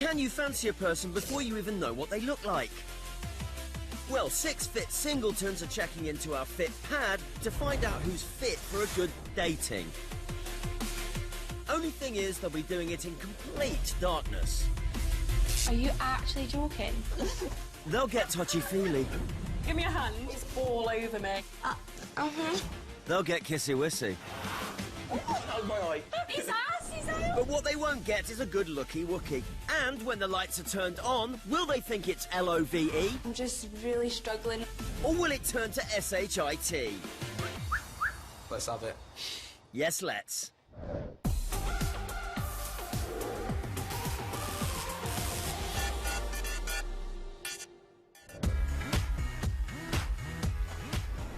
Can you fancy a person before you even know what they look like? Well, 6 fit singletons are checking into our fit pad to find out who's fit for a good dating. Only thing is, they'll be doing it in complete darkness. Are you actually joking? They'll get touchy-feely. Give me a hand. It's all over me. They'll get kissy-wissy. His ass is out. But what they won't get is a good looky-wookie. And when the lights are turned on, will they think it's L-O-V-E? I'm just really struggling. Or will it turn to S-H-I-T? Let's have it. Yes, let's.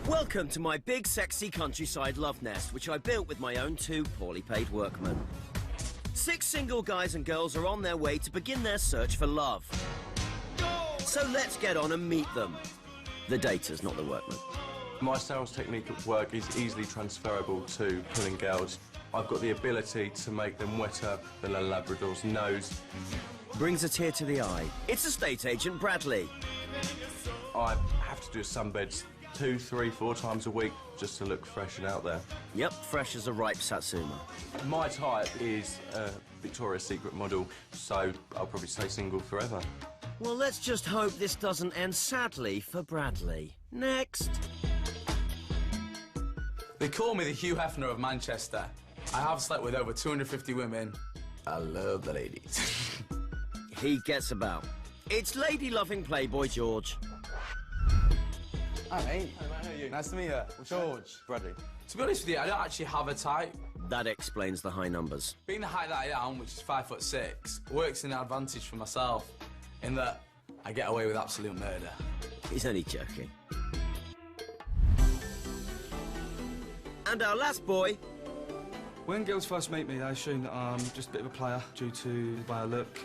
Welcome to my big, sexy countryside love nest, which I built with my own 2 poorly paid workmen. 6 single guys and girls are on their way to begin their search for love. So let's get on and meet them. The daters, not the workmen. My sales technique at work is easily transferable to pulling girls. I've got the ability to make them wetter than a Labrador's nose. Brings a tear to the eye. It's estate agent Bradley. I have to do sunbeds 2, 3, 4 times a week just to look fresh and out there. Yep, fresh as a ripe satsuma. My type is a Victoria's Secret model, so I'll probably stay single forever. Well, let's just hope this doesn't end sadly for Bradley. Next. They call me the Hugh Hefner of Manchester. I have slept with over 250 women. I love the ladies. He gets about. It's lady-loving Playboy George. Hi, mate. Hey, mate, how are you? Nice to meet you. George. Bradley. To be honest with you, I don't actually have a type. That explains the high numbers. Being the height that I am, which is 5'6", works in an advantage for myself, in that I get away with absolute murder. He's only joking. And our last boy. When girls first meet me, they assume that I'm just a bit of a player due to the way I look,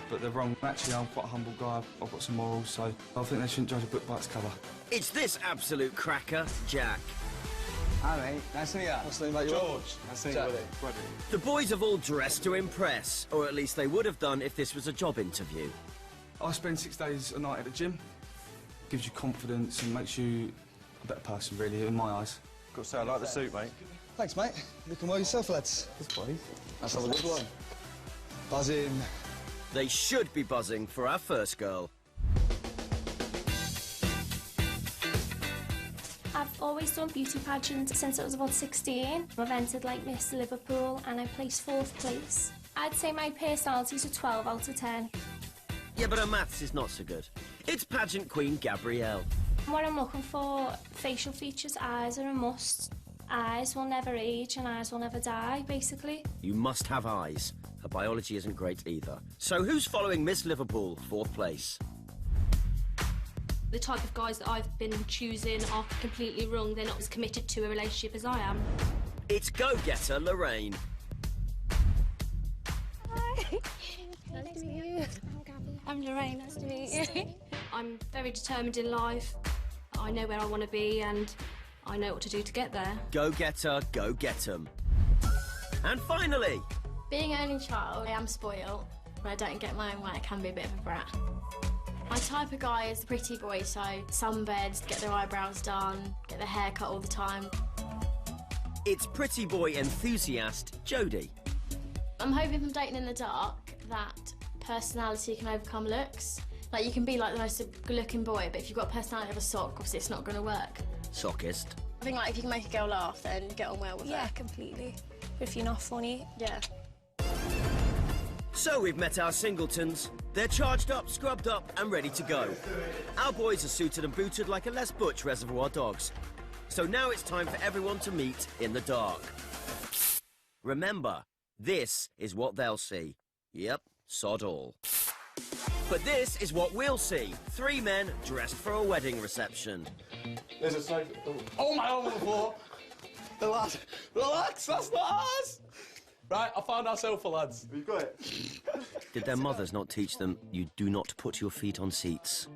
but they're wrong. Actually, I'm quite a humble guy. I've got some morals, so I think they shouldn't judge a book by its cover. It's this absolute cracker, Jack. Hi, mate. Nice to meet you. Nice to meet you, George. Nice to meet you, buddy. The boys have all dressed to impress, or at least they would have done if this was a job interview. I spend 6 days a night at the gym. Gives you confidence and makes you a better person, really, in my eyes. Got to say, I like the suit, mate. Thanks, mate. Looking well yourself, lads. Yes, boys. Let's have a good one. Buzzing. They should be buzzing for our first girl. I've always done beauty pageants since I was about 16. I've entered like Miss Liverpool and I placed 4th place. I'd say my personality's a 12 out of 10. Yeah, but her maths is not so good. It's pageant queen Gabrielle. What I'm looking for, facial features, eyes are a must. Eyes will never age and eyes will never die, basically. You must have eyes. Her biology isn't great either. So who's following Miss Liverpool, 4th place? The type of guys that I've been choosing are completely wrong. They're not as committed to a relationship as I am. It's go-getter Lorraine. Hi. Nice to meet you. I'm Gabby. I'm Lorraine. Nice to meet you. I'm very determined in life. I know where I want to be and I know what to do to get there. Go-getter, go get 'em. And finally... Being an only child, I am spoiled. When I don't get my own way, I can be a bit of a brat. My type of guy is a pretty boy, so sunbeds, get their eyebrows done, get their hair cut all the time. It's pretty boy enthusiast Jodie. I'm hoping from dating in the dark that personality can overcome looks. Like, you can be like the most good-looking boy, but if you've got a personality of a sock, obviously it's not going to work. Sockist. I think, like, if you can make a girl laugh, then get on well with her. Yeah, completely. If you're not funny. Yeah. So we've met our singletons. They're charged up, scrubbed up and ready to go. Our boys are suited and booted like a Les Butch Reservoir Dogs. So now it's time for everyone to meet in the dark. Remember, this is what they'll see. Yep, sod all. But this is what we'll see. 3 men dressed for a wedding reception. There's a sofa. Oh, my own on the floor. The lad. Relax, that's not ours. Right, I found our sofa, lads. You've got it. Did their mothers not teach them you do not put your feet on seats?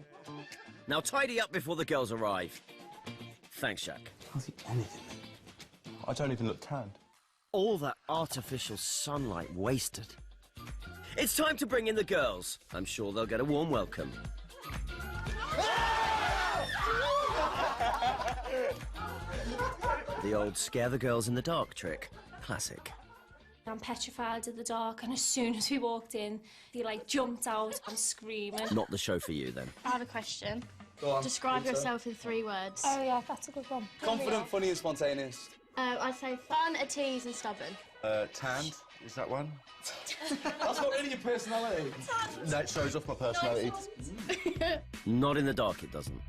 Now tidy up before the girls arrive. Thanks, Jack. I think anything. I don't even look tanned. All that artificial sunlight wasted. It's It's time to bring in the girls. I'm sure they'll get a warm welcome. The old scare the girls in the dark trick. Classic. I'm petrified of the dark, and as soon as we walked in, he like jumped out and screaming. Not the show for you then. I have a question. Go on. Describe yourself in 3 words. Oh yeah, that's a good one. Confident, funny and spontaneous. I'd say fun, a tease, and stubborn. Tanned, is that one? That's not really your personality. No, it shows off my personality. Not in the dark, it doesn't.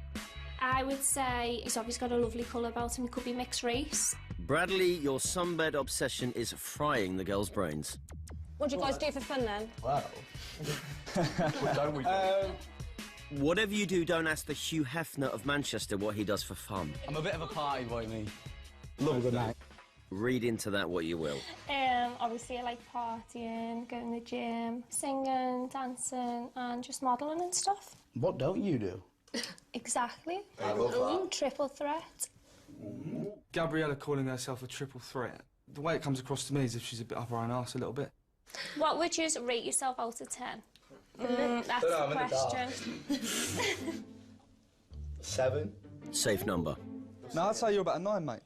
I would say he's obviously got a lovely colour about him. He could be mixed race. Bradley, your sunbed obsession is frying the girls' brains. What do you guys do for fun then? Wow. Don't we? Whatever you do, don't ask the Hugh Hefner of Manchester what he does for fun. I'm a bit of a party boy, me. Love a good night. Read into that what you will. Obviously I like partying, going to the gym, singing, dancing, and just modelling and stuff. What don't you do? Exactly. I love that. Triple threat. Gabriella calling herself a triple threat. The way it comes across to me is if she's a bit up her own arse a little bit. What would you rate yourself out of 10? That's Dunno, the I'm in the question. 7. Safe number. No, I'd say you're about a 9, mate.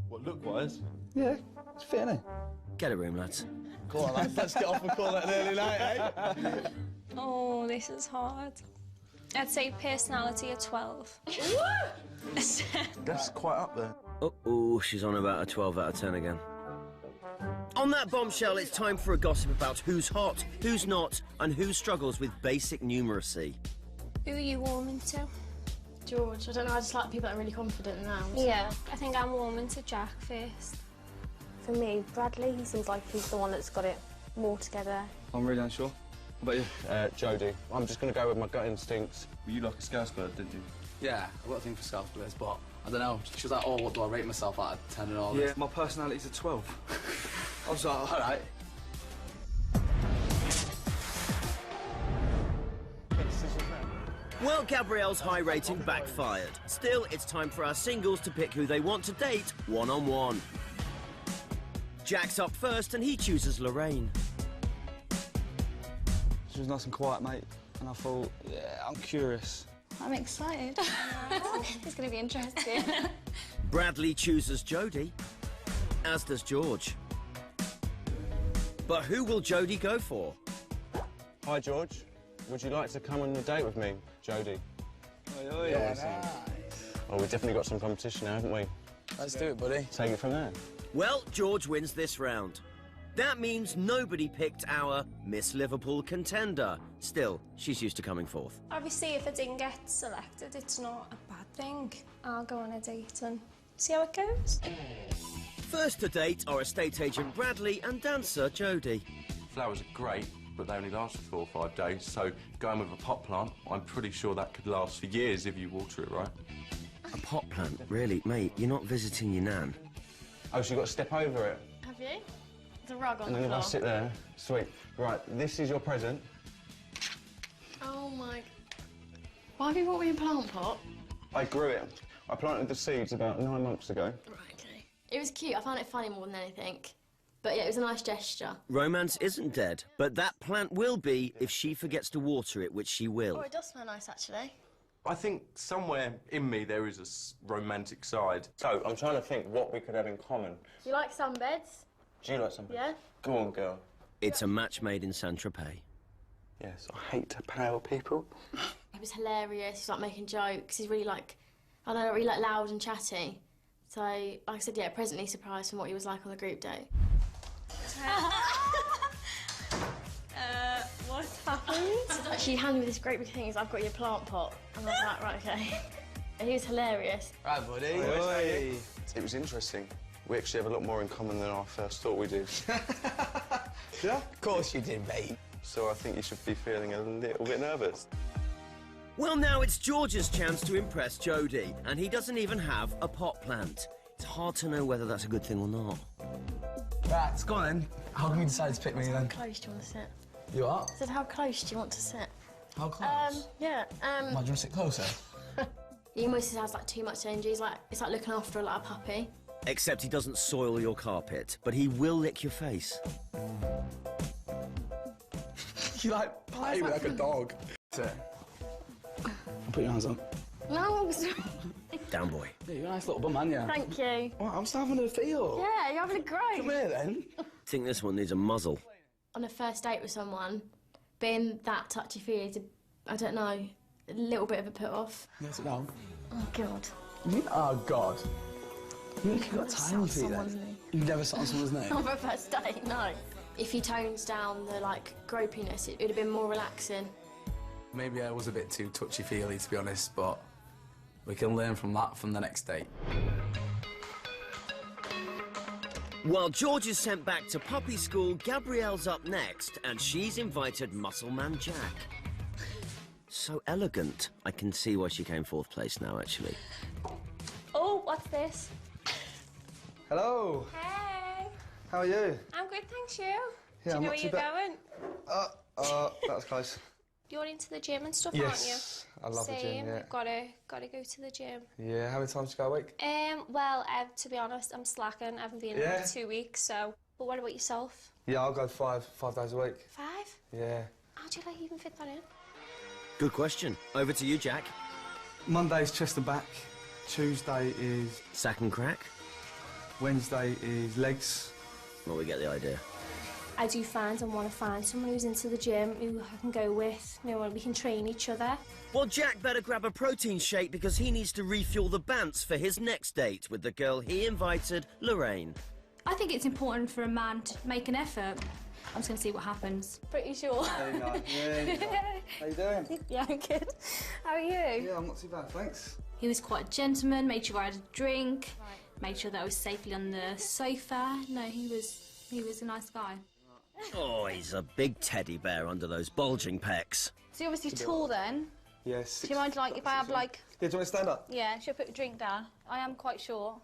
What, look-wise? Yeah, it's fit, innit? Get a room, lads. Go on, lads, let's get off and call it an early night, eh? Oh, this is hard. I'd say personality a 12. That's quite up there. Uh-oh, she's on about a 12 out of 10 again. On that bombshell, it's time for a gossip about who's hot, who's not, and who struggles with basic numeracy. Who are you warming to? George, I don't know, I just like people that are really confident now. Yeah, I think I'm warming to Jack first. For me, Bradley, he seems like he's the one that's got it more together. I'm really unsure. What about you? Jodie. I'm just going to go with my gut instincts. Well, you like a scouse bird, didn't you? Yeah, I've got a thing for Scouse Birds, but I don't know. She was like, oh, what do I rate myself out of 10 and all Yeah, this? my personality's a 12. I was like, All right. Well, Gabrielle's high rating backfired. Still, it's time for our singles to pick who they want to date one-on-one. Jack's up first and he chooses Lorraine. she was nice and quiet, mate. And I thought, yeah, I'm curious. I'm excited. It's going to be interesting. Bradley chooses Jodie, as does George. But who will Jodie go for? Hi, George. Would you like to come on a date with me, Jodie? Yeah, nice. Well, we've definitely got some competition now, haven't we? Let's do it, buddy. Take it from there. Well, George wins this round. That means nobody picked our Miss Liverpool contender. Still, she's used to coming fourth. Obviously, if I didn't get selected, it's not a bad thing. I'll go on a date and see how it goes. First to date are estate agent Bradley and dancer Jodie. Flowers are great, but they only last for 4 or 5 days, so going with a pot plant, I'm pretty sure that could last for years if you water it right. A pot plant? Really? Mate, you're not visiting your nan. Oh, so you've got to step over it. Have you? There's a rug on And the then if I floor. sit there, sweet. Right, this is your present. Oh my... Why have you brought me a plant pot? I grew it. I planted the seeds about 9 months ago. Right, okay. It was cute. I found it funny more than anything. But yeah, it was a nice gesture. Romance isn't dead, but that plant will be if she forgets to water it, which she will. Oh, it does smell nice, actually. I think somewhere in me there is a romantic side. So, I'm trying to think what we could have in common. You like sunbeds? Do you like something? Yeah? Go on, girl. It's a match made in Saint-Tropez. Yes, I hate to pale people. He was hilarious. He's like making jokes. He's really like, I don't know, really like loud and chatty. So, like I said, yeah, presently surprised from what he was like on the group date. What happened? She handed me this great big thing. He's like, I've got your plant pot. And I was like, right, okay. And he was hilarious. Right, buddy. It was interesting. We actually have a lot more in common than I first thought we did. Yeah? Of course you did, mate. So I think you should be feeling a little bit nervous. Well, now it's George's chance to impress Jodie, and he doesn't even have a pot plant. It's hard to know whether that's a good thing or not. Right, it's gone then. How can we decide to pick me then? How close do you want to sit? You are? I said, how close do you want to sit? How close? Yeah, Why, do you want to sit closer? He almost has like too much energy. He's like, it's like looking after like a puppy. Except he doesn't soil your carpet, but he will lick your face. You like play me like a dog. Sit. Put your hands on. No. Down, boy. Yeah, you're a nice little bum, aren't you? Thank you. Well, I'm still having a feel. Yeah, you're having a great. Come here, then. Think this one needs a muzzle. On a first date with someone, being that touchy-feely is, I don't know, a little bit of a put-off. Yes, no. Oh, God. Oh, God. You've got tiny feet, then. You've never sat on someone's name? On a first date, no. If he tones down the, like, gropiness, it would have been more relaxing. Maybe I was a bit too touchy-feely, to be honest, but we can learn from that from the next date. While George is sent back to puppy school, Gabrielle's up next, and she's invited Muscle Man Jack. So elegant. I can see why she came 4th place now, actually. Oh, what's this? Hello. Hey. How are you? I'm good, thanks, you. Yeah, Do you I'm know not where too you're bad. going? That was close. You're into the gym and stuff, Yes, aren't you? I love the gym, Same. yeah. Gotta go to the gym. Yeah, how many times do you go a week? Well, to be honest, I'm slacking. I haven't been in Yeah? like 2 weeks, so... But what about yourself? Yeah, I'll go 5 days a week. 5? Yeah. How do you, like, even fit that in? Good question. Over to you, Jack. Monday's chest and back. Tuesday is... Sack and crack? Wednesday is legs. Well, we get the idea. I do find and want to find someone who's into the gym, who I can go with, you know, and we can train each other. Well, Jack better grab a protein shake because he needs to refuel the bants for his next date with the girl he invited, Lorraine. I think it's important for a man to make an effort. I'm just going to see what happens. Pretty sure. There you go. Yeah, you go. How you doing? Yeah, I'm good. How are you? Yeah, I'm not too bad, thanks. He was quite a gentleman, made sure I had a drink, made sure that I was safely on the sofa. No, he was a nice guy. Oh, he's a big teddy bear under those bulging pecs. So you're obviously tall then. Yeah, Do you mind, like, if I have, like... Yeah, do you want to stand up? Yeah, should I put a drink down? I am quite short.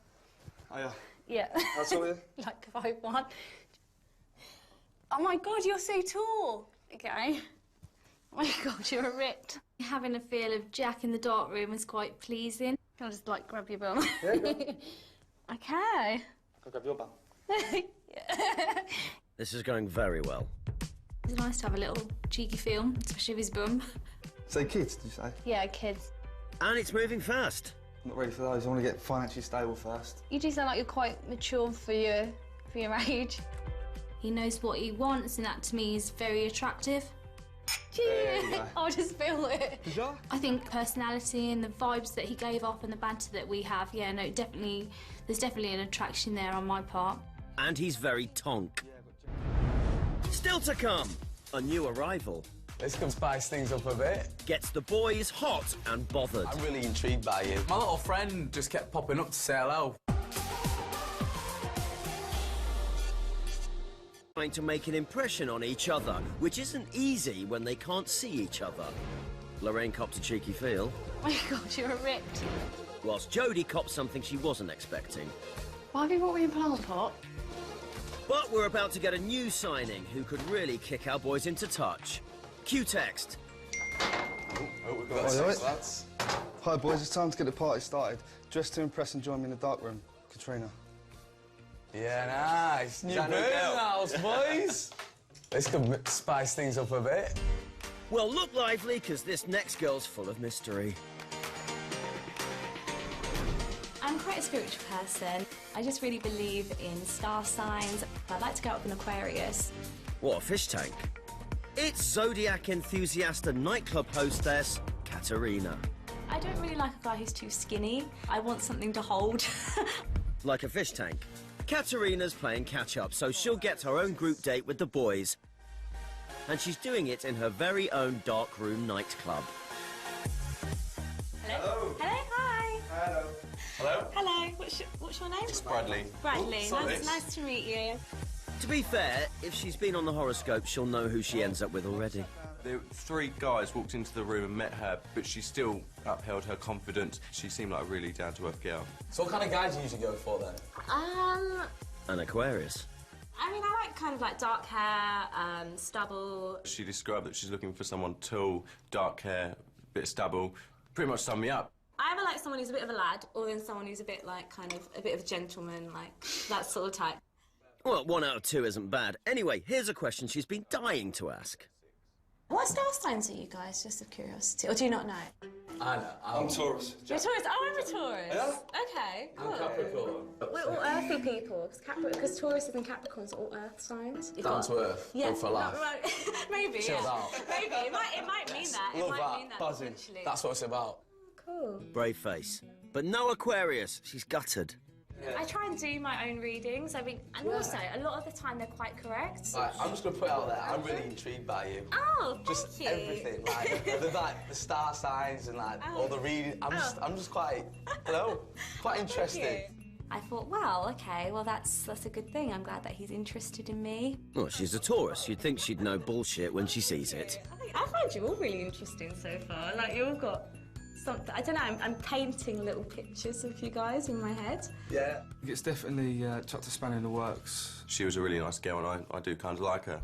Oh, yeah. Yeah. That's all you? Like 5'1". Oh my God, you're so tall. Okay. Oh my God, you're a ripped. Having a feel of Jack in the dark room was quite pleasing. Can I just, like, grab your bum? Yeah, go. Okay. Go grab your bum. This is going very well. It's nice to have a little cheeky feel, especially with his bum. Say kids, did you say? Yeah, kids. And it's moving fast. I'm not ready for those. I want to get financially stable first. You do sound like you're quite mature for your age. He knows what he wants, and that to me is very attractive. There you go. I'll just feel it. Did you? I think personality and the vibes that he gave off and the banter that we have, yeah, no, definitely, there's definitely an attraction there on my part. And he's very tonk. Still to come, a new arrival. This can spice things up a bit. Gets the boys hot and bothered. I'm really intrigued by you. My little friend just kept popping up to say hello. Trying to make an impression on each other, which isn't easy when they can't see each other. Lorraine copped a cheeky feel, Oh my God, you're ripped. whilst Jodie copped something she wasn't expecting. Why have you brought me a plant pot? But we're about to get a new signing who could really kick our boys into touch. Cue text. Oh, we've got Oi, oi. six lads. Hi, boys. It's time to get the party started. Dress to impress and join me in the dark room. Katrina. Yeah, nice. New that no bird in the girl? house, boys. This could spice things up a bit. Well, look lively, because this next girl's full of mystery. I'm quite a spiritual person. I just really believe in star signs. I'd like to go up with an Aquarius. What, a fish tank? It's Zodiac enthusiast and nightclub hostess, Katerina. I don't really like a guy who's too skinny. I want something to hold. Like a fish tank. Katerina's playing catch-up, so she'll get her own group date with the boys. And she's doing it in her very own dark room nightclub. Hello. Hello, hi. Hello. Hello? Hello, what's your name? It's Bradley. Bradley, Sorry. nice to meet you. To be fair, if she's been on the horoscope, she'll know who she ends up with already. The 3 guys walked into the room and met her, but she still upheld her confidence. She seemed like a really down-to-earth girl. So what kind of guys do you usually go for then? An Aquarius. I mean, I like kind of like dark hair, stubble. She described that she's looking for someone tall, dark hair, bit of stubble. Pretty much summed me up. I either like someone who's a bit of a lad, or then someone who's a bit like, kind of, a bit of a gentleman, like, that sort of type. Well, 1 out of 2 isn't bad. Anyway, here's a question she's been dying to ask. What star signs are you guys, just of curiosity? Or do you not know? I know. I'm Taurus. You're a Taurus? Oh, I'm a Taurus. Yeah. Okay, cool. I'm Capricorn. We're all earthy people, because Tauruses and Capricorns are all earth signs. Down to earth. Yeah, Go for a laugh. maybe, Chilled yeah. out. Maybe, it might mean that. Love it might that. mean that, Buzzing. potentially. That's what it's about. Cool. Brave face. But no Aquarius. She's gutted. I try and do my own readings. I mean, and also a lot of the time they're quite correct. Like, I'm just gonna put it out there. I'm really intrigued by you. Oh, Just thank you. everything, the star signs and all the reading. I'm just quite, quite interested. I thought, well, okay, well that's a good thing. I'm glad that he's interested in me. Well, she's a Taurus. You'd think she'd know bullshit when she sees it. I find you all really interesting so far. Like, you all got something. I don't know, I'm painting little pictures of you guys in my head. Yeah. It's definitely chucked a spanner in the works. She was a really nice girl, and I do kind of like her.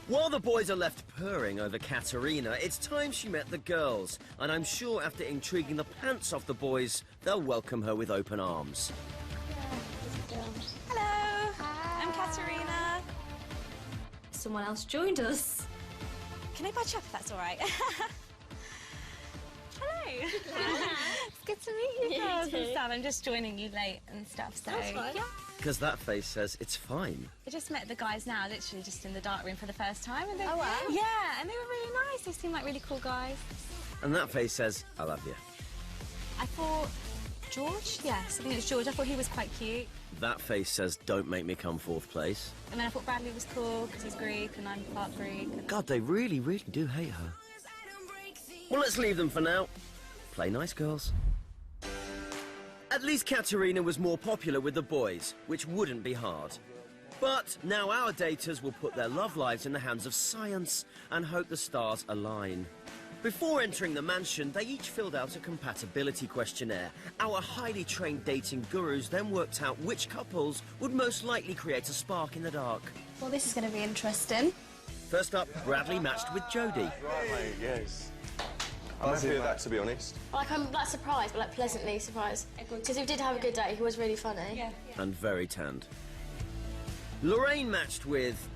While the boys are left purring over Katerina, it's time she met the girls. And I'm sure after intriguing the pants off the boys, they'll welcome her with open arms. Hello, I'm Katerina. Someone else joined us. Can I patch up if that's all right? Hello. It's good to meet you girls and stuff. I'm just joining you late and stuff, so... That's fine. Yeah. Because that face says it's fine. I just met the guys now, literally just in the dark room for the first time. And Oh, wow. Yeah, and they were really nice. They seemed like really cool guys. And that face says, I love you. I thought... George? Yes, I think it was George. I thought he was quite cute. That face says, don't make me come fourth place. And then I thought Bradley was cool because he's Greek and I'm part Greek. And... God, they really, really do hate her. Well, let's leave them for now. Play nice, girls. At least Katerina was more popular with the boys, which wouldn't be hard. But now our daters will put their love lives in the hands of science and hope the stars align. Before entering the mansion, they each filled out a compatibility questionnaire. Our highly trained dating gurus then worked out which couples would most likely create a spark in the dark. Well, this is going to be interesting. First up, Bradley matched with Jodie. Right, mate, yes. I'm happy with that, to be honest. Like, I'm like surprised, but like pleasantly surprised. Because he did have a good day, he was really funny. Yeah. And very tanned. Lorraine matched with...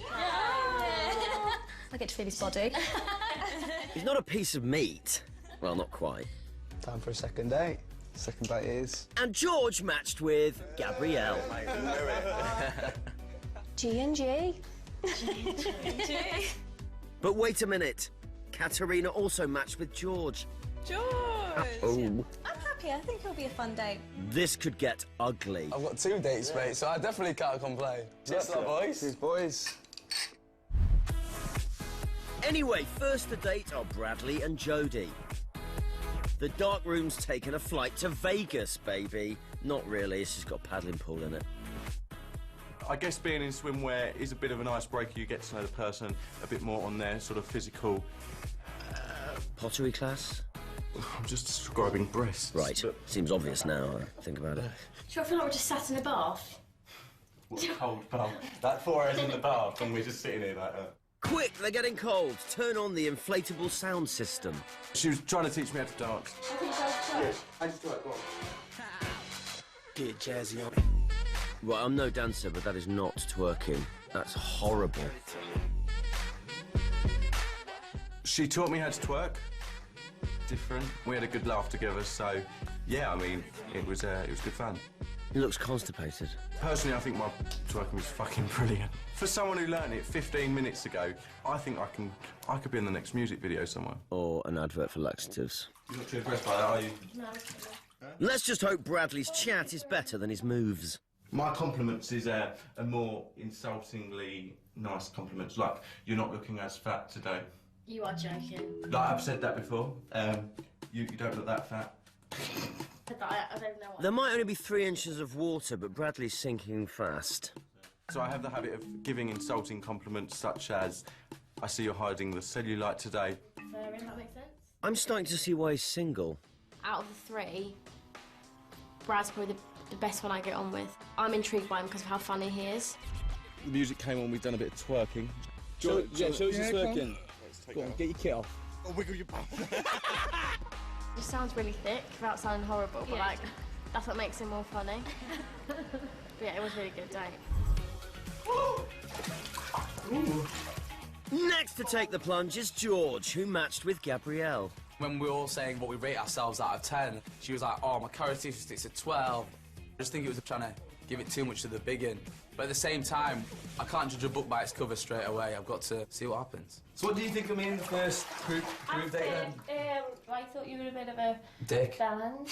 I get to feel his body. He's not a piece of meat. Well, not quite. Time for a second date. Second date is... And George matched with Gabrielle. G&G. But wait a minute. Katerina also matched with George. George! Oh. I'm happy. I think it'll be a fun day. This could get ugly. I've got 2 dates, mate, so I definitely can't complain. Cheers, boys. Cheers, boys. Anyway, first the date are Bradley and Jodie. The dark room's taken a flight to Vegas, baby. Not really, it's just got a paddling pool in it. I guess being in swimwear is a bit of an icebreaker. You get to know the person a bit more on their sort of physical... Pottery class? I'm just describing breasts. Right, But seems obvious now, I think about it. Sure, I feel like we're just sat in a bath. what a cold bath. That 4 hours in the bath and we're just sitting here like that. Quick, they're getting cold. Turn on the inflatable sound system. She was trying to teach me how to dance. I just do it, go on. Get jazzy on. Right, I'm no dancer, but that is not twerking. That's horrible. She taught me how to twerk. Different. We had a good laugh together, so yeah, I mean, it was good fun. He looks constipated. Personally, I think my twerking was fucking brilliant. For someone who learned it 15 minutes ago, I think I could be in the next music video somewhere. Or an advert for laxatives. You're not too impressed by that, are you? No. Let's just hope Bradley's chat is better than his moves. My compliments is a more insultingly nice compliments, like, you're not looking as fat today. You are joking. Like, I've said that before. You don't look that fat. I don't know what... There might only be 3 inches of water, but Bradley's sinking fast. So I have the habit of giving insulting compliments such as, I see you're hiding the cellulite today. Fair, if that makes sense. I'm starting to see why he's single. Out of the 3, Brad's probably the best one I get on with. I'm intrigued by him because of how funny he is. The music came on, we've done a bit of twerking. Show us your twerking. Go on, get your kit off. Oh, wiggle your bum. It just sounds really thick without sounding horrible, but like, that's what makes him more funny. But yeah, it was a really good day. Next to take the plunge is George, who matched with Gabrielle. When we were all saying what we rate ourselves out of 10, she was like, oh, my characteristics are 12. I just think it was trying to give it too much to the biggin. But at the same time, I can't judge a book by its cover straight away. I've got to see what happens. So what do you think of me in the first group date then? I thought you were a bit of a Dick. bellend.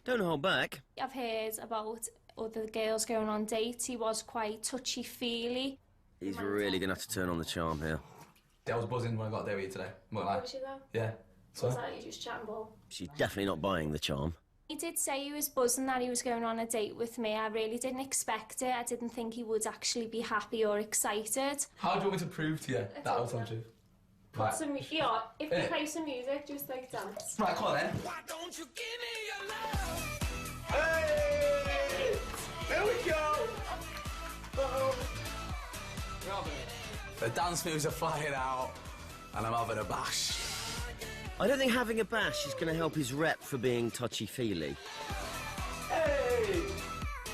Don't hold back. I've heard about other girls going on dates. He was quite touchy-feely. He's really going to have to turn on the charm here. I was buzzing when I got there with you today. Won't lie. Was you though? Yeah. So? Was that you just chatting ball? She's definitely not buying the charm. He did say he was buzzing that he was going on a date with me. I really didn't expect it. I didn't think he would actually be happy or excited. How do you want me to prove to you that I was on you? Right. If you play some music, just like dance. Right, come on then. Why don't you give me your love? Hey! There we go! The dance moves are flying out, and I'm having a bash. I don't think having a bash is going to help his rep for being touchy-feely. Hey!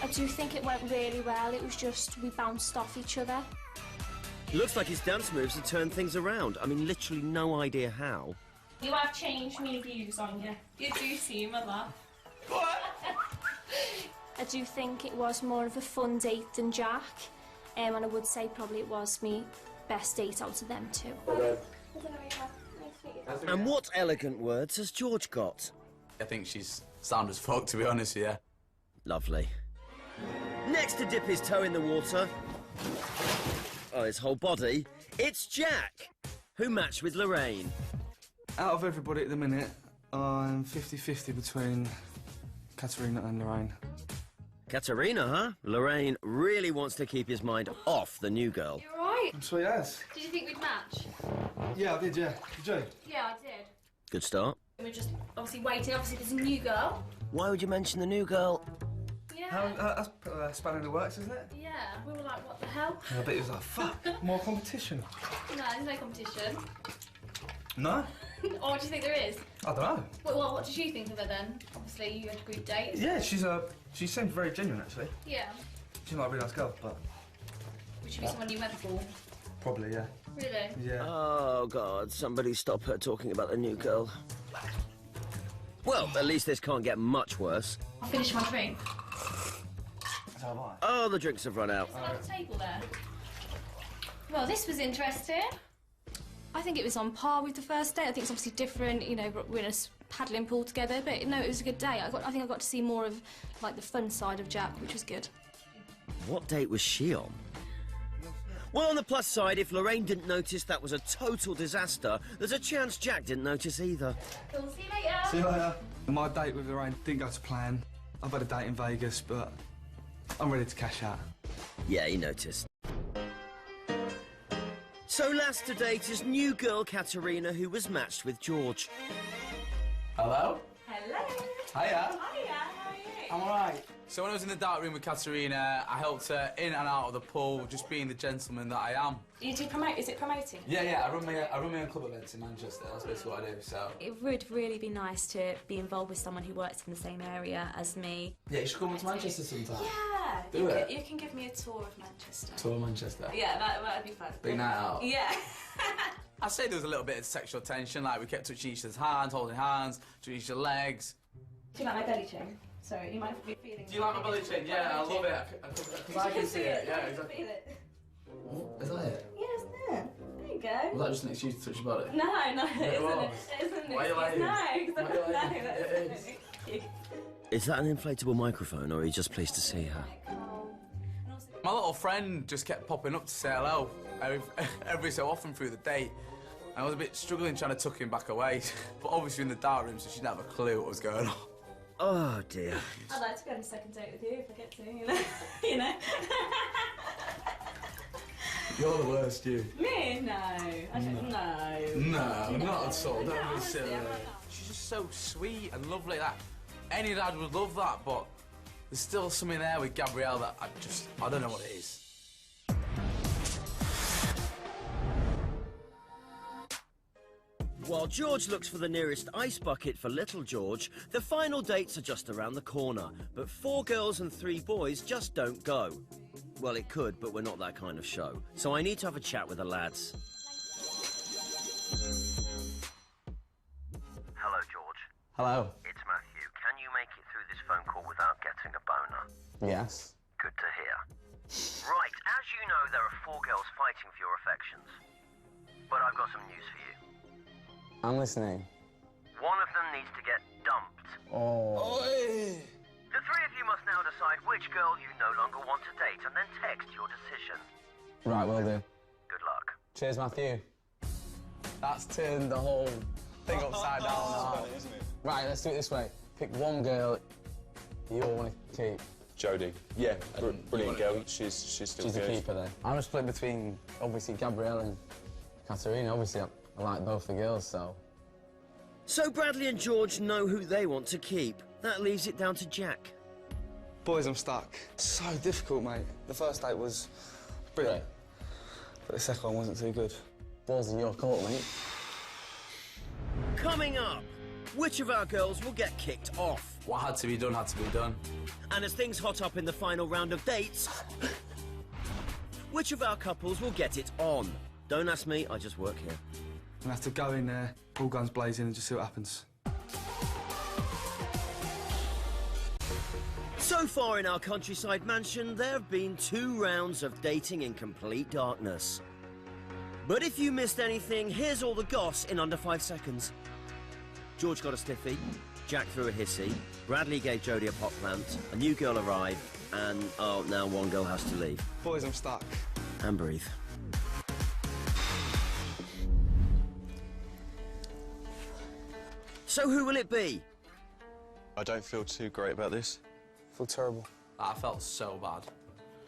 I do think it went really well. It was just we bounced off each other. Looks like his dance moves have turned things around. I mean, literally no idea how. You have changed my views on you. You do seem a lot. What? I do think it was more of a fun date than Jack. And I would say probably it was me best date out of them two. And what elegant words has George got? I think she's sound as fuck, to be honest with you. Lovely. Next to dip his toe in the water, his whole body, it's Jack, who matched with Lorraine. Out of everybody at the minute, I'm 50-50 between Katerina and Lorraine. Katerina, huh? Lorraine really wants to keep his mind off the new girl. You alright? I'm sweet as. Did you think we'd match? Yeah, I did, yeah. Did you? Yeah, I did. Good start. We were just obviously waiting. Obviously, there's a new girl. Why would you mention the new girl? Yeah. That's spanning the works, isn't it? Yeah. We were like, what the hell? And I bet he was like, fuck, more competition. No, there's no competition. No? Or what do you think there is? I don't know. Well, what did you think of her then? Obviously, you had a group date. Yeah, she seemed very genuine, actually. Yeah. She's not a really nice girl, but... Would she be someone you went for? Probably, yeah. Really? Yeah. Oh, God, somebody stop her talking about the new girl. Well, at least this can't get much worse. I'll finish my drink. So have I. Oh, the drinks have run out. Is there a table there? Well, this was interesting. I think it was on par with the first date. I think it's obviously different, you know, we're in a paddling pool together, but no, it was a good day. I think I got to see more of, like, the fun side of Jack, which was good. What date was she on? Well, on the plus side, if Lorraine didn't notice that was a total disaster, there's a chance Jack didn't notice either. Cool, see you later. See you later. My date with Lorraine didn't go to plan. I've had a date in Vegas, but I'm ready to cash out. Yeah, he noticed. So last to date is new girl Katerina, who was matched with George. Hello? Hello. Hiya. Hiya, how are you? I'm alright. So when I was in the dark room with Katerina, I helped her in and out of the pool, just being the gentleman that I am. You do promote, is it promoting? Yeah, I run my own club events in Manchester. That's basically what I do, so... It would really be nice to be involved with someone who works in the same area as me. Yeah, you should come to Manchester sometime. Yeah. Do it. You can give me a tour of Manchester. Tour Manchester. Yeah, that'd be fun. Big night out. Yeah. I'd say there was a little bit of sexual tension, like we kept touching each other's hands, holding hands, touching each other's legs. Do you like my belly chain? Sorry, you might be feeling... Do you like my belly chain? Yeah, I love it. Because I can see it. Yeah, exactly. Feel it. Is that it? Yeah, isn't it? There you go. Was that just an excuse to touch your body? No, it was. isn't. Why are you lying? No, because Why are you lying? that's It Is that an inflatable microphone, or are you just pleased to see her? My little friend just kept popping up to say hello every so often through the date. I was a bit struggling trying to tuck him back away, but obviously in the dark room, so she didn't have a clue what was going on. Oh, dear. I'd like to go on a second date with you if I get to, you know. You know. You're the worst, you. Me? No. I don't, No, not at all. Don't be honestly, silly. I'm not. She's just so sweet and lovely. That any dad would love that, but there's still something there with Gabrielle that I don't know what it is. While George looks for the nearest ice bucket for little George, the final dates are just around the corner. But 4 girls and 3 boys just don't go. Well, it could, but we're not that kind of show. So I need to have a chat with the lads. Hello, George. Hello. It's Matthew. Can you make it through this phone call without getting a boner? Yes. Good to hear. Right, as you know, there are 4 girls fighting for your affections. But I've got some news for you. I'm listening. One of them needs to get dumped. Oh. The 3 of you must now decide which girl you no longer want to date and then text your decision. Right, will do. Good luck. Cheers, Matthew. That's turned the whole thing upside down now. Right, let's do it this way. Pick one girl you all want to keep. Jodie. Yeah, brilliant girl. She's still She's good. the keeper then. I'm a split between, obviously, Gabrielle and Katerina. Obviously, I like both the girls, so... So Bradley and George know who they want to keep. That leaves it down to Jack. Boys, I'm stuck. So difficult, mate. The first date was brilliant, but the second one wasn't too good. Balls in your court, mate. Coming up, which of our girls will get kicked off? What had to be done had to be done. And as things hot up in the final round of dates, which of our couples will get it on? Don't ask me, I just work here. I'm gonna have to go in there, all guns blazing, and just see what happens. So far in our countryside mansion, there have been 2 rounds of dating in complete darkness. But if you missed anything, here's all the goss in under 5 seconds. George got a stiffy, Jack threw a hissy, Bradley gave Jodie a pot plant, a new girl arrived, and, oh, now one girl has to leave. Boys, I'm stuck. And breathe. So who will it be? I don't feel too great about this. I feel terrible. I felt so bad.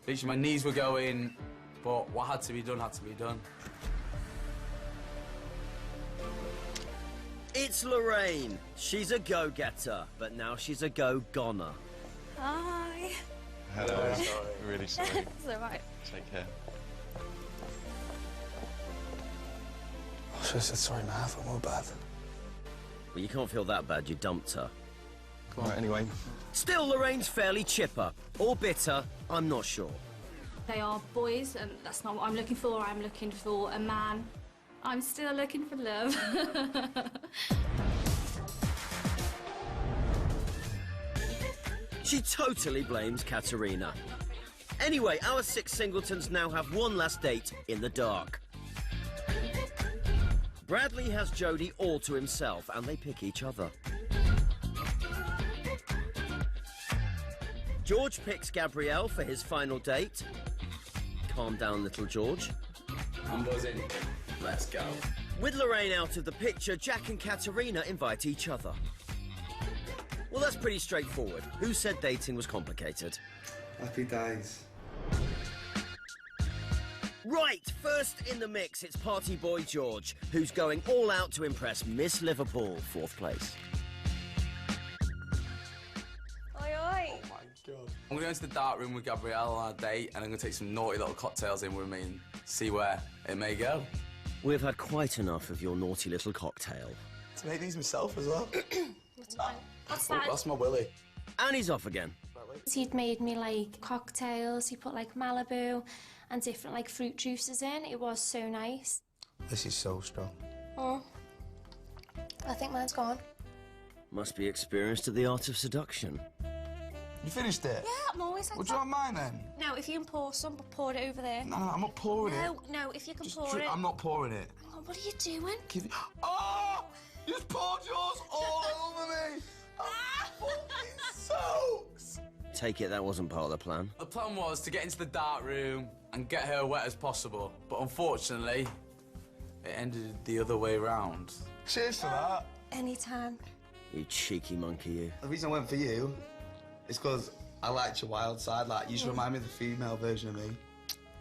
Literally, my knees were going, but what had to be done had to be done. It's Lorraine. She's a go-getter, but now she's a go-goner. Hi. Hello. Sorry. Really sorry. It's all right. Take care. I should have said sorry, man. I felt more bad. Well, you can't feel that bad, you dumped her. Right, anyway. Still, Lorraine's fairly chipper. Or bitter, I'm not sure. They are boys, and that's not what I'm looking for. I'm looking for a man. I'm still looking for love. She totally blames Katerina. Anyway, our 6 singletons now have one last date in the dark. Bradley has Jodie all to himself, and they pick each other. George picks Gabrielle for his final date. Calm down, little George. I'm buzzing. Let's go. With Lorraine out of the picture, Jack and Katerina invite each other. Well, that's pretty straightforward. Who said dating was complicated? Happy days. Right, first in the mix, it's party boy George, who's going all out to impress Miss Liverpool, 4th place. Oi, oi. Oh my God. I'm going to go into the dark room with Gabrielle on our date, and I'm going to take some naughty little cocktails in with me and see where it may go. We've had quite enough of your naughty little cocktail. To make these myself as well. What's that? Oh, that's my willy. And he's off again. He'd made me like cocktails, he put like Malibu and different like fruit juices in. It was so nice. This is so strong. Oh, I think mine's gone. Must be experienced at the art of seduction. You finished it? Yeah, I'm always like Would you want mine then? No, if you can pour some, pour it over there. No, I'm not pouring it. No, if you can Just pour it. I'm not pouring it. Hang on, what are you doing? Oh! You just poured yours all over me! Fucking soaks! Take it that wasn't part of the plan. The plan was to get into the dark room and get her wet as possible, but unfortunately, it ended the other way round. Cheers for that. Anytime. You cheeky monkey, you. The reason I went for you is because I liked your wild side. Like, you just remind me of the female version of me.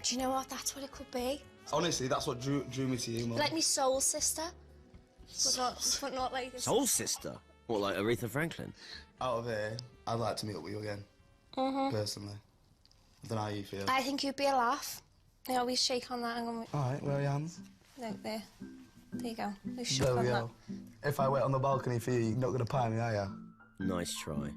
Do you know what? That's what it could be. Honestly, that's what drew me to you, Mum. Like me soul sister. But not like this. Soul sister? What, like Aretha Franklin? Out of here, I'd like to meet up with you again. Personally. I don't know how you feel. I think you'd be a laugh. I always shake on that and go, All right, where are your hands? no, there. There you go. You There shook we on go. If I wait on the balcony for you, you're not going to pie me, are you? Nice try. Well,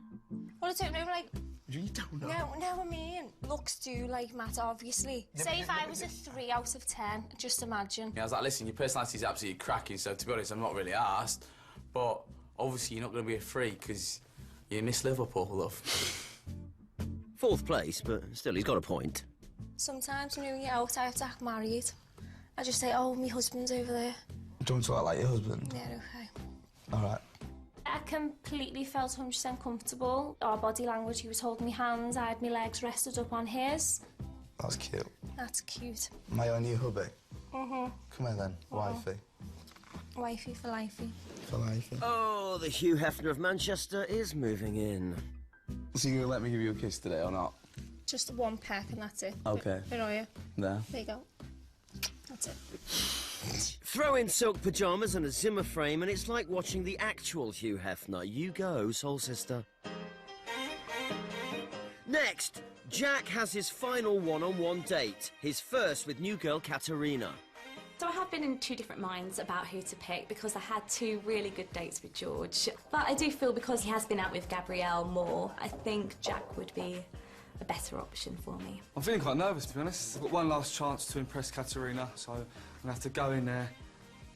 I don't know, like, You don't know. No, I mean, looks do, like, matter, obviously. Say if I was a 3 out of 10, just imagine. Yeah, I was like, listen, your personality's absolutely cracking, so to be honest, I'm not really arsed. But obviously, you're not going to be a freak because you miss Liverpool, love. 4th place, but still, he's got a point. Sometimes when we get out, I have to act married. I just say, oh, my husband's over there. Do you want to talk like your husband? Yeah, okay. All right. I completely felt 100% comfortable. Our body language, he was holding my hands, I had my legs rested up on his. That's cute. That's cute. My new hubby? Mm-hmm. Come here then, wifey. Wifey for lifey. For lifey. Oh, the Hugh Hefner of Manchester is moving in. So you're going to let me give you a kiss today or not? Just 1 peck and that's it. OK. Where are you? There. There you go. That's it. Throw in silk pyjamas and a Zimmer frame and it's like watching the actual Hugh Hefner. You go, soul sister. Next, Jack has his final one-on-one date. His first with new girl Katerina. So I have been in 2 different minds about who to pick because I had 2 really good dates with George. But I do feel because he has been out with Gabrielle more, I think Jack would be a better option for me. I'm feeling quite nervous, to be honest. I've got one last chance to impress Katerina, so I'm going to have to go in there,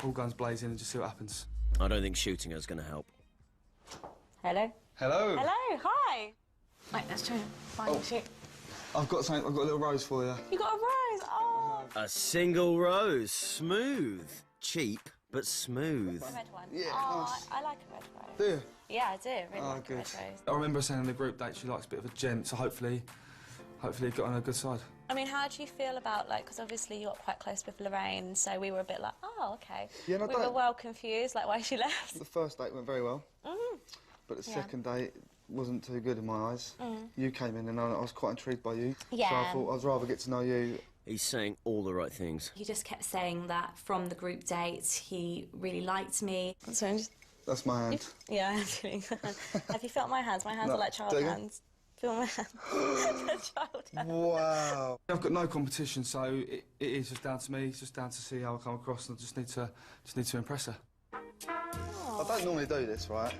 all guns blazing, and just see what happens. I don't think shooting her's going to help. Hello? Hello. Hello, hi. Right, let's try and find a shoot. I've got something, I've got a little rose for you. You got a rose? Oh. A single rose. Smooth. Cheap, but smooth. A red one. Yeah, oh, nice. I like a red rose. Do you? Yeah, I do. Really Oh, like good. a red rose. I remember saying in the group date she likes a bit of a gent, so hopefully it got on her good side. I mean, how do you feel about, like, because obviously you got quite close with Lorraine, so we were a bit like, oh, OK. Yeah, no, we were well confused, like, why she left. The first date went very well, Mm. but the Yeah. second date wasn't too good in my eyes. Mm. You came in and I was quite intrigued by you. Yeah. So I thought I'd rather get to know you. He's saying all the right things. He just kept saying that from the group date, he really liked me. So just... That's my hand. Yeah, I'm feeling that. Have you felt my hands? My hands No, are like child do again. hands. Feel my hands. They're child hands. Wow. I've got no competition, so it is just down to me. It's just down to see how I come across, and I just need to impress her. I don't normally do this, right?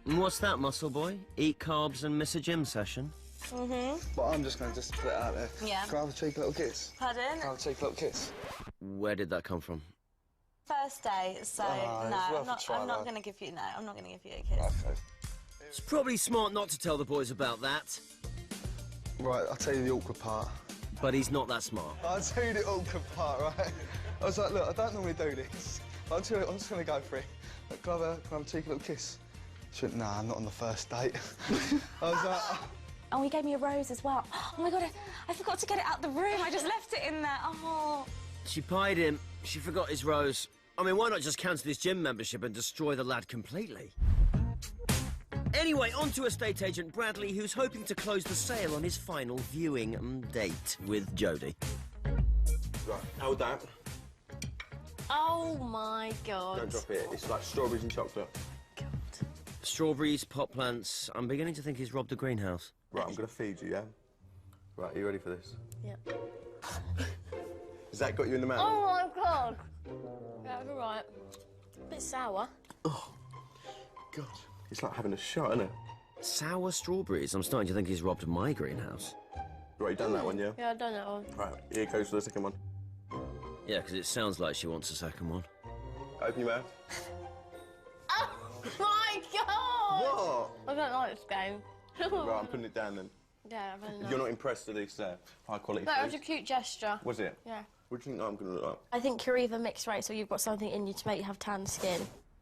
And what's that, muscle boy? Eat carbs and miss a gym session? Mm-hmm. But I'm just going to just put it out there. Yeah. Can I have a cheeky little kiss? Pardon? Can I have a cheeky little kiss? Where did that come from? First date, so Oh, no, it's worth I'm a not, try, I'm not though. going to give you, no, I'm not going to give you a kiss. Okay. It's probably smart not to tell the boys about that. Right, I'll tell you the awkward part. But he's not that smart. I'll tell you the awkward part, right? I was like, look, I don't normally do this. I'm just going to go for it. Look, can I have a cheeky little kiss? She went, nah, not on the first date. I was like... And he gave me a rose as well. Oh my God, I forgot to get it out the room. I just left it in there. Oh. She pied him. She forgot his rose. I mean, why not just cancel his gym membership and destroy the lad completely? Anyway, on to estate agent Bradley, who's hoping to close the sale on his final viewing date with Jodie. Right, hold that. Oh my God. Don't drop it. It's like strawberries and chocolate. Strawberries, pot plants. I'm beginning to think he's robbed a greenhouse. Right, I'm going to feed you, yeah? Right, are you ready for this? Yeah. Has that got you in the mouth? Oh my God. Yeah, you're right. Bit sour. Oh, God. It's like having a shot, isn't it? Sour strawberries. I'm starting to think he's robbed my greenhouse. Right, you done that one, yeah? Yeah, I've done that one. Right, here goes for the second one. Yeah, because it sounds like she wants a second one. Open your mouth. Oh my God! What? I don't like this game. Right, I'm putting it down then. Yeah, I really You're not impressed with this high quality No, it was food? a cute gesture. Was it? Yeah. What do you think I'm going to look like? I think you're either mixed race or you've got something in you to make you have tan skin.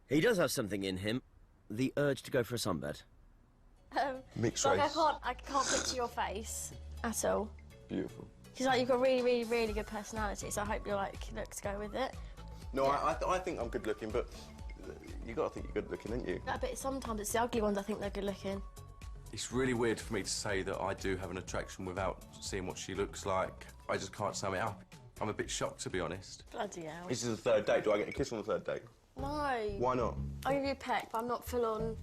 He does have something in him. The urge to go for a sunbed. Mixed like race. I can't picture your face at all. Beautiful. Because like you've got really, really, really good personality, so I hope you like look to go with it. No, I think I'm good looking, but you got to think you're good looking, don't you? That bit sometimes it's the ugly ones I think they're good looking. It's really weird for me to say that I do have an attraction without seeing what she looks like. I just can't sum it up. I'm a bit shocked, to be honest. Bloody hell. This is the third date. Do I get a kiss on the third date? No. Why not? I'll give you a peck, but I'm not full on.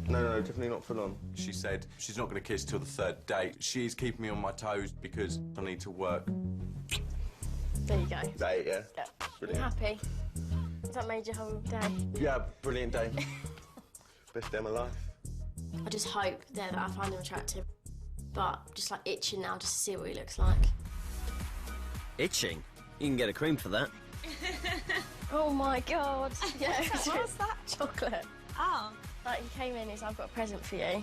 No, definitely not full on. She said she's not going to kiss till the third date. She's keeping me on my toes because I need to work. There you go. Date, yeah? Yeah. Brilliant. You happy? Has that made your whole day? Yeah, brilliant day. Best day of my life. I just hope that I find him attractive. but just like itching now just to see what he looks like. Itching? You can get a cream for that. Oh my God. Yeah. What's that? Chocolate. Oh. Like he came in, he's I've got a present for you.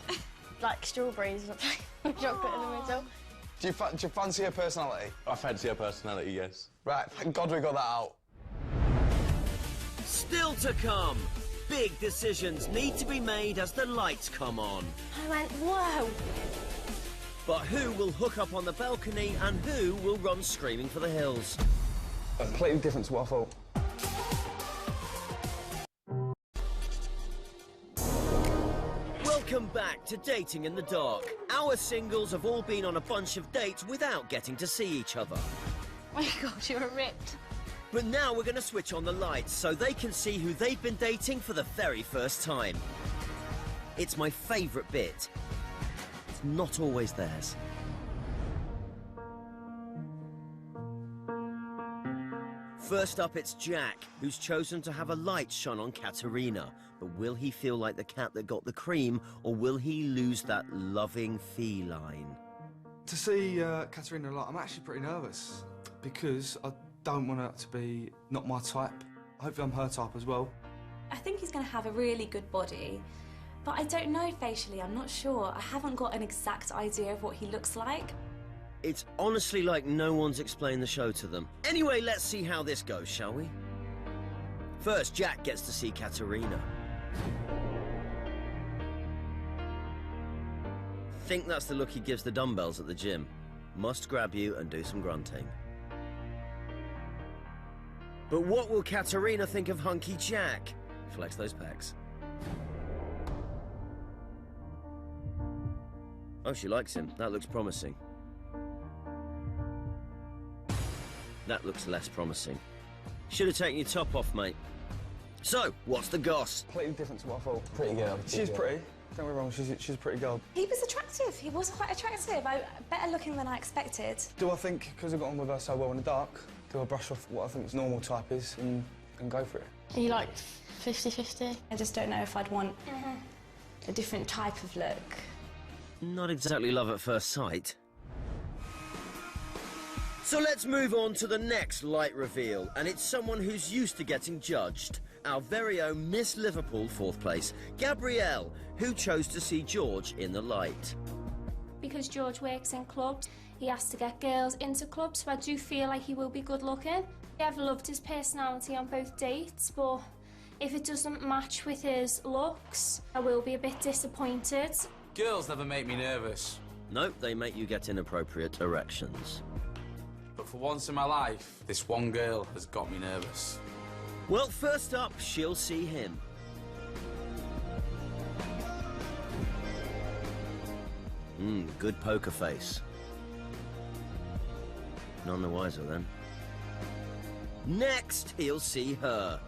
Like strawberries with chocolate in the middle. Do you fancy her personality? I fancy her personality, yes. Right, thank God we got that out. Still to come. Big decisions need to be made as the lights come on. I went, whoa. But who will hook up on the balcony and who will run screaming for the hills? Completely different to what I thought. Welcome back to Dating in the Dark. Our singles have all been on a bunch of dates without getting to see each other. Oh my God, you're ripped. But now we're going to switch on the lights so they can see who they've been dating for the very first time. It's my favourite bit. It's not always theirs. First up, it's Jack, who's chosen to have a light shone on Katerina. But will he feel like the cat that got the cream, or will he lose that loving feline? To see Katerina light, I'm actually pretty nervous because I don't want her to be not my type. Hopefully I'm her type as well. I think he's going to have a really good body, but I don't know facially, I'm not sure. I haven't got an exact idea of what he looks like. It's honestly like no one's explained the show to them. Anyway, let's see how this goes, shall we? First, Jack gets to see Katerina. Think that's the look he gives the dumbbells at the gym. Must grab you and do some grunting. But what will Katerina think of hunky Jack? Flex those pecs. Oh, she likes him. That looks promising. That looks less promising. Should have taken your top off, mate. So, what's the goss? Completely different to what I thought. Pretty girl. She's pretty. Don't get me wrong, she's a pretty girl. He was attractive. He was quite attractive. Better looking than I expected. Do I think, because I got on with her so well in the dark, do I brush off what I think his normal type is and go for it? Are you like 50-50? I just don't know if I'd want a different type of look. Not exactly love at first sight. So let's move on to the next light reveal, and it's someone who's used to getting judged. Our very own Miss Liverpool, 4th place, Gabrielle, who chose to see George in the light. Because George works in clubs, he has to get girls into clubs, so I do feel like he will be good looking. I've loved his personality on both dates, but if it doesn't match with his looks, I will be a bit disappointed. Girls never make me nervous. Nope, they make you get inappropriate erections. But for once in my life, this one girl has got me nervous. Well, first up, she'll see him. Good poker face. None the wiser, then. Next, he'll see her.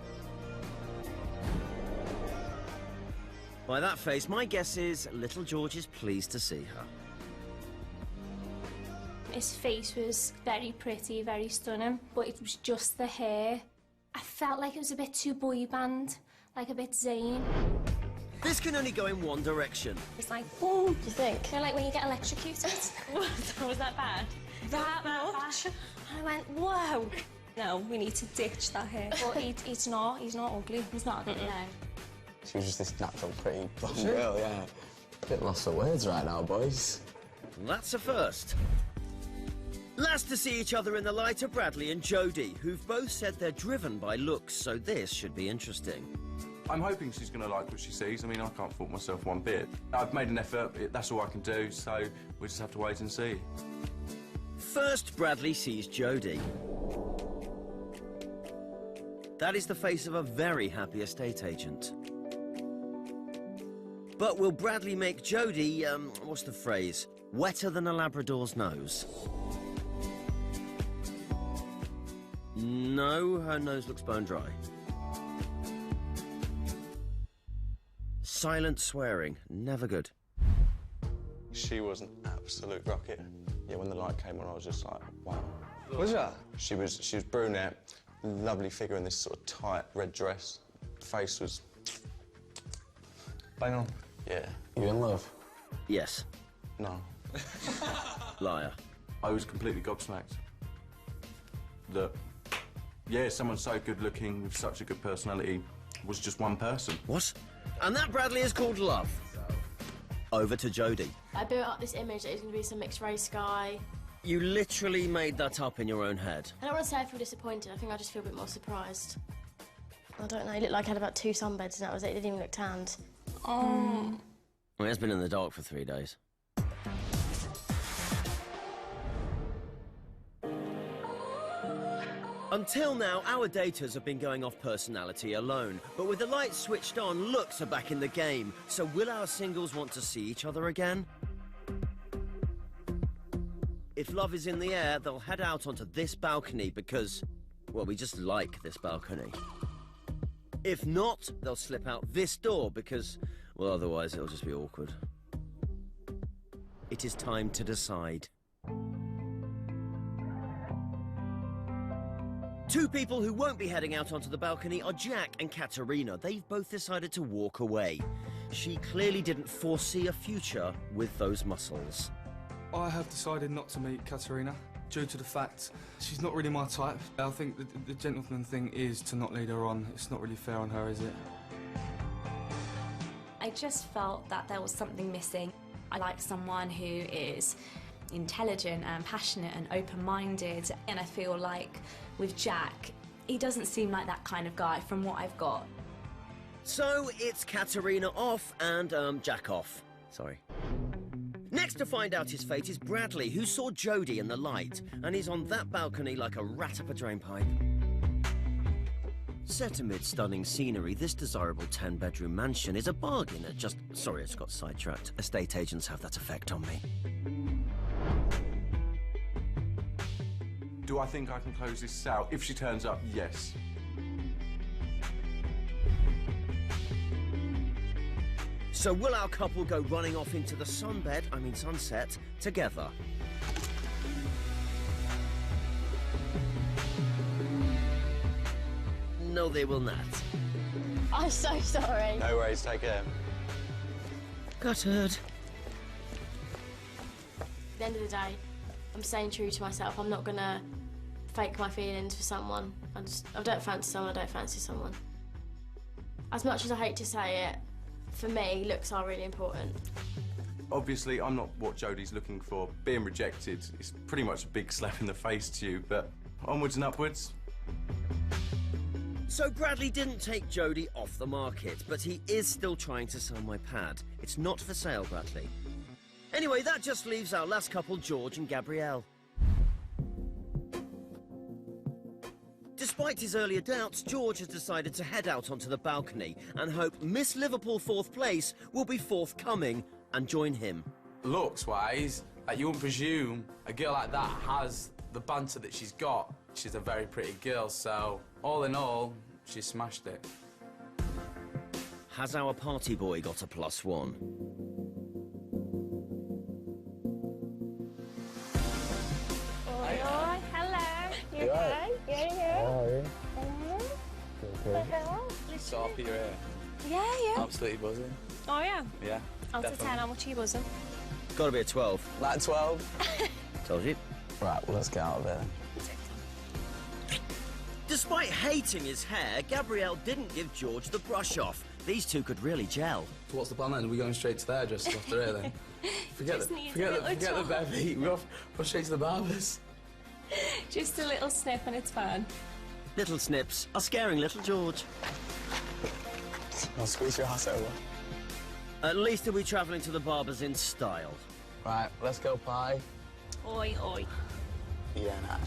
By that face, my guess is little George is pleased to see her. His face was very pretty, very stunning, but it was just the hair. I felt like it was a bit too boy band, like a bit Zayn. This can only go in one direction. It's like, boom, do you think? You know, like when you get electrocuted. Was that bad? That much? And I went, whoa. No, we need to ditch that hair. But he's not ugly. He's not ugly, no. She was just this natural, pretty blonde girl, yeah. Bit lost for words right now, boys. That's a first. Last to see each other in the light are Bradley and Jodie, who've both said they're driven by looks, so this should be interesting. I'm hoping she's going to like what she sees. I mean, I can't fault myself one bit. I've made an effort, that's all I can do, so we just have to wait and see. First, Bradley sees Jodie. That is the face of a very happy estate agent. But will Bradley make Jodie, what's the phrase, wetter than a Labrador's nose? No, her nose looks bone dry. Silent swearing, never good. She was an absolute rocket. Yeah, when the light came on, I was just like, wow. Was that? She was brunette, lovely figure in this sort of tight red dress. Face was... Bang on. Yeah. You in love? Yes. No. Liar. I was completely gobsmacked. That, yeah, someone so good looking with such a good personality was just one person. What? And that, Bradley, is called love. Over to Jodie. I built up this image that he's going to be some mixed race guy. You literally made that up in your own head. I don't want to say I feel disappointed, I think I just feel a bit more surprised. I don't know, he looked like he had about 2 sunbeds and that was it, he didn't even look tanned. Well, he has been in the dark for 3 days. Until now, our daters have been going off personality alone, but with the lights switched on, looks are back in the game. So will our singles want to see each other again? If love is in the air, they'll head out onto this balcony because, well, we just like this balcony. If not, they'll slip out this door because, well, otherwise it'll just be awkward. It is time to decide. 2 people who won't be heading out onto the balcony are Jack and Katerina. They've both decided to walk away. She clearly didn't foresee a future with those muscles. I have decided not to meet Katerina due to the fact she's not really my type. I think the gentleman thing is to not lead her on. It's not really fair on her, is it? I just felt that there was something missing. I like someone who is intelligent and passionate and open-minded, and I feel like with Jack, he doesn't seem like that kind of guy from what I've got. So it's Katerina off and Jack off. Sorry. Next to find out his fate is Bradley, who saw Jodie in the light, and he's on that balcony like a rat up a drainpipe. Set amid stunning scenery, this desirable 10-bedroom mansion is a bargain at just... Sorry, I just got sidetracked. Estate agents have that effect on me. Do I think I can close this out? If she turns up, yes. So will our couple go running off into the sunset, together? No, they will not. I'm so sorry. No worries, take care. Gutted. At the end of the day, I'm staying true to myself. I'm not gonna fake my feelings for someone. I don't fancy someone, I don't fancy someone. As much as I hate to say it, for me, looks are really important. Obviously, I'm not what Jodie's looking for. Being rejected is pretty much a big slap in the face to you, but onwards and upwards. So Bradley didn't take Jodie off the market, but he is still trying to sell my pad. It's not for sale, Bradley. Anyway, that just leaves our last couple, George and Gabrielle. Despite his earlier doubts, George has decided to head out onto the balcony and hope Miss Liverpool 4th place will be forthcoming and join him. Looks-wise, like, you wouldn't presume a girl like that has the banter that she's got. She's a very pretty girl, so all in all, she smashed it. Has our party boy got a +1? Oi, hello. You You okay? alright? Yeah. How are you? You saw up your hair. Yeah. Absolutely buzzing. Oh, yeah. Yeah. Out of 10, how much are you buzzing? Gotta be a 12. Like 12? Told you. Right, well, let's get out of here. Despite hating his hair, Gabrielle didn't give George the brush off. These two could really gel. So what's the plan then? Are we going straight to there just after here then? Forget Just the, need a forget the, little forget the chop. bevy. We're off straight to the barbers. Just a little snip and it's fine. Little snips are scaring little George. I'll squeeze your ass over. At least he'll be travelling to the barbers in style. Right, let's go, Pie. Oi, oi. Yeah, nah.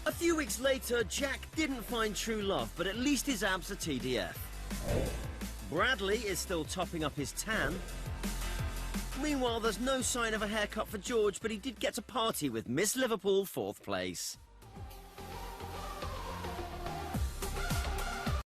A few weeks later, Jack didn't find true love, but at least his abs are TDF. Bradley is still topping up his tan. Meanwhile, there's no sign of a haircut for George, but he did get to party with Miss Liverpool 4th place.